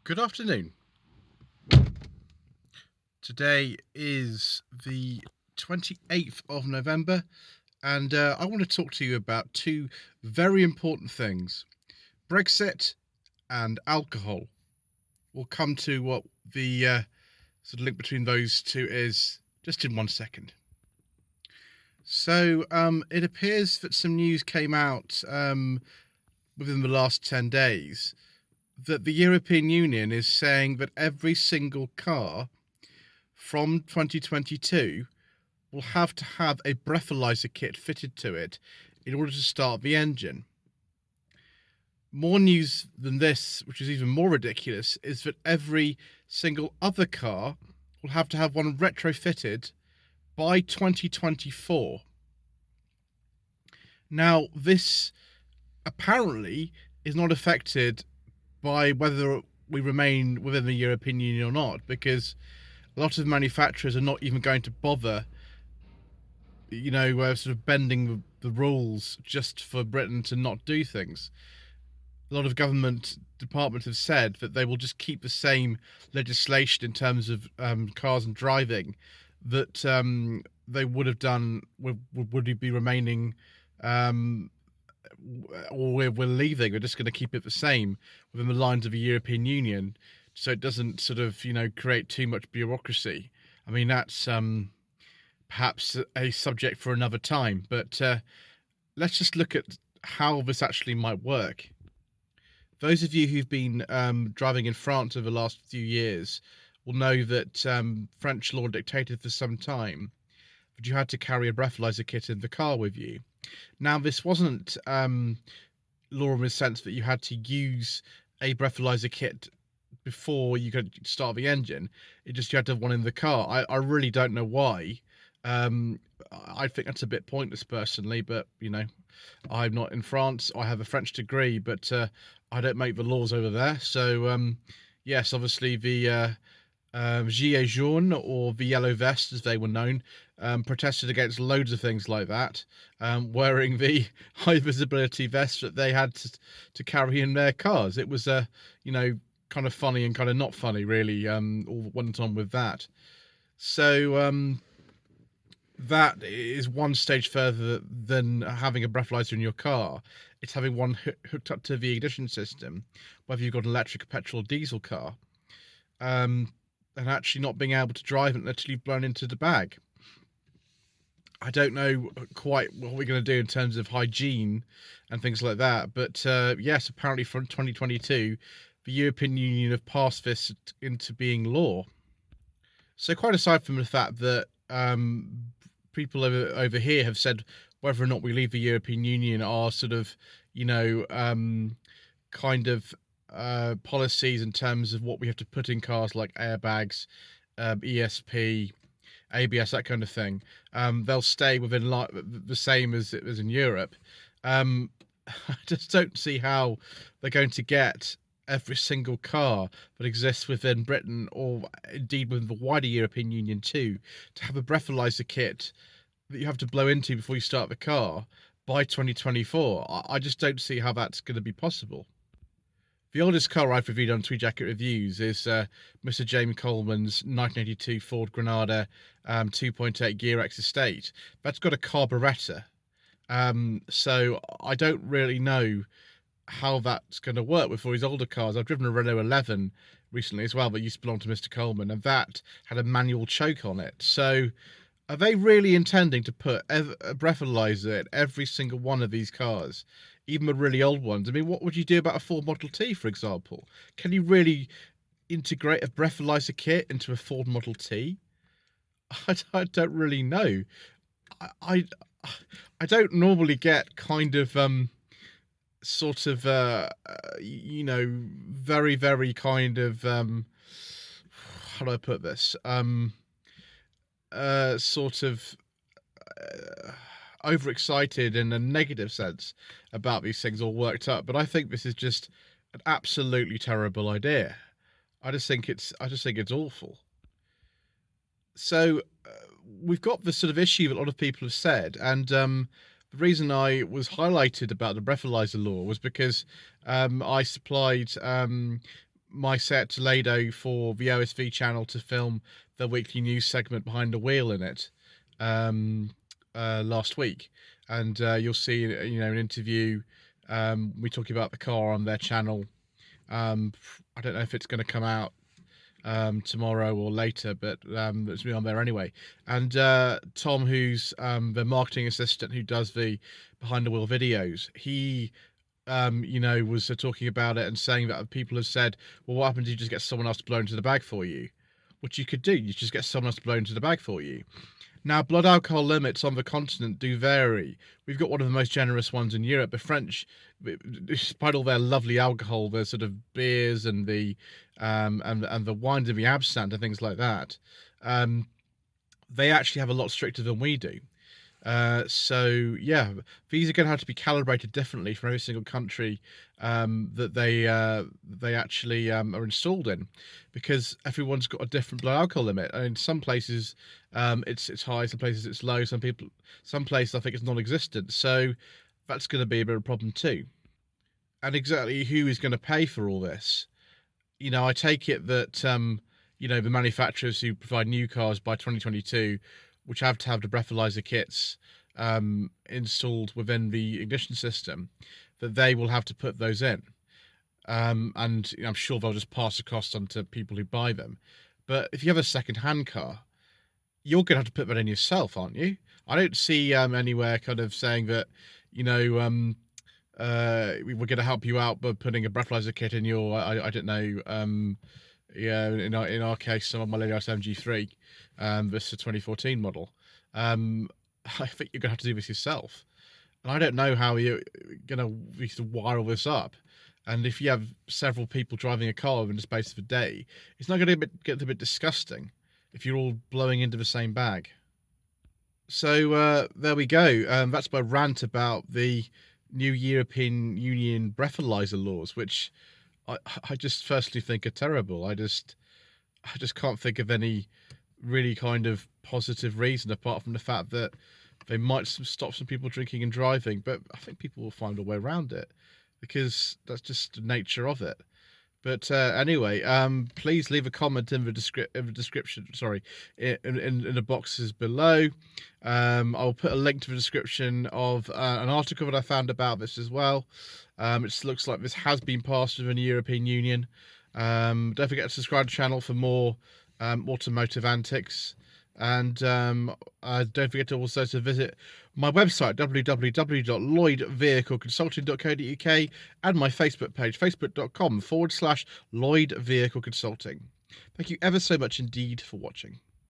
Good afternoon. Today is the 28th of November, and I want to talk to you about two very important things: Brexit and alcohol. We'll come to what the sort of link between those two is just in 1 second. So, it appears that some news came out within the last 10 days that the European Union is saying that every single car from 2022 will have to have a breathalyzer kit fitted to it in order to start the engine. More news than this, which is even more ridiculous, is that every single other car will have to have one retrofitted by 2024. Now, this apparently is not affected by whether we remain within the European Union or not, because a lot of manufacturers are not even going to bother, sort of bending the rules just for Britain to not do things. A lot of government departments have said that they will just keep the same legislation in terms of cars and driving that they would have done would be remaining, or we're leaving. We're just going to keep it the same within the lines of the European Union, so it doesn't sort of create too much bureaucracy. I mean, that's perhaps a subject for another time, but let's just look at how this actually might work. Those of you who've been driving in France over the last few years will know that French law dictated for some time that you had to carry a breathalyzer kit in the car with you. Now, this wasn't law in the sense that you had to use a breathalyzer kit before you could start the engine. It just you had to have one in the car. I really don't know why. I think that's a bit pointless personally, but I'm not in France. I have a French degree, but I don't make the laws over there. So yes, obviously the Gilets jaunes, or the yellow vests as they were known, protested against loads of things like that, wearing the high visibility vests that they had to carry in their cars. It was kind of funny and kind of not funny, really, all went on with that. So that is one stage further than having a breathalyzer in your car. It's having one hooked up to the ignition system, whether you've got an electric, petrol, or diesel car, and actually not being able to drive it until you've blown into the bag. I don't know quite what we're going to do in terms of hygiene and things like that, but yes, apparently from 2022, the European Union have passed this into being law. So quite aside from the fact that people over here have said whether or not we leave the European Union are sort of, kind of policies in terms of what we have to put in cars, like airbags, ESP, ABS, that kind of thing. They'll stay within the same as it was in Europe. I just don't see how they're going to get every single car that exists within Britain, or indeed within the wider European Union too, to have a breathalyzer kit that you have to blow into before you start the car by 2024. I just don't see how that's going to be possible. The oldest car I've reviewed on Twee Jacket Reviews is Mr. Jamie Coleman's 1982 Ford Granada 2.8 Gear X Estate. That's got a carburettor, so I don't really know how that's going to work with all these older cars. I've driven a Renault 11 recently as well that used to belong to Mr. Coleman, and that had a manual choke on it. So are they really intending to put a breathalyzer in every single one of these cars, even the really old ones? I mean, what would you do about a Ford Model T, for example? Can you really integrate a breathalyzer kit into a Ford Model T? I don't really know. I don't normally get kind of sort of very, very kind of how do I put this, sort of overexcited in a negative sense about these things, all worked up. But I think this is just an absolutely terrible idea. I just think it's awful. So we've got this sort of issue that a lot of people have said, and the reason I was highlighted about the breathalyzer law was because I supplied my set Toledo for the OSV channel to film the weekly news segment Behind the Wheel in it last week, and you'll see an interview we talking about the car on their channel. I don't know if it's going to come out tomorrow or later, but it's me on there anyway. And Tom, who's the marketing assistant who does the Behind the Wheel videos, he was talking about it and saying that people have said, well, what happens if you just get someone else to blow into the bag for you? Which you could do. You just get someone else to blow into the bag for you. Now, blood alcohol limits on the continent do vary. We've got one of the most generous ones in Europe. The French, despite all their lovely alcohol, their sort of beers and the and the wines and the absinthe and things like that, they actually have a lot stricter than we do. So yeah, these are going to have to be calibrated differently from every single country that they actually are installed in, because everyone's got a different blood alcohol limit. And in some places it's high, some places it's low, some places I think it's non-existent. So that's going to be a bit of a problem too. And exactly who is going to pay for all this? I take it that the manufacturers who provide new cars by 2022, which have to have the breathalyzer kits installed within the ignition system, that they will have to put those in. And I'm sure they'll just pass the cost on to people who buy them. But if you have a second-hand car, you're going to have to put that in yourself, aren't you? I don't see anywhere kind of saying that, we're going to help you out by putting a breathalyzer kit in your, I don't know, in our case, some of my Lady MG3, this is a 2014 model. I think you're going to have to do this yourself. And I don't know how you're going to wire all this up. And if you have several people driving a car in the space of a day, it's not going to get a bit disgusting if you're all blowing into the same bag. So there we go. That's my rant about the new European Union breathalyzer laws, which I just firstly think are terrible. I just can't think of any really kind of positive reason apart from the fact that they might stop some people drinking and driving, but I think people will find a way around it because that's just the nature of it. But anyway, please leave a comment in the description. Sorry, in the boxes below. I'll put a link to the description of an article that I found about this as well. It looks like this has been passed within the European Union. Don't forget to subscribe to the channel for more automotive antics. And don't forget to also visit my website, www.lloydvehicleconsulting.co.uk, and my Facebook page, facebook.com/Lloyd Vehicle Consulting. Thank you ever so much indeed for watching.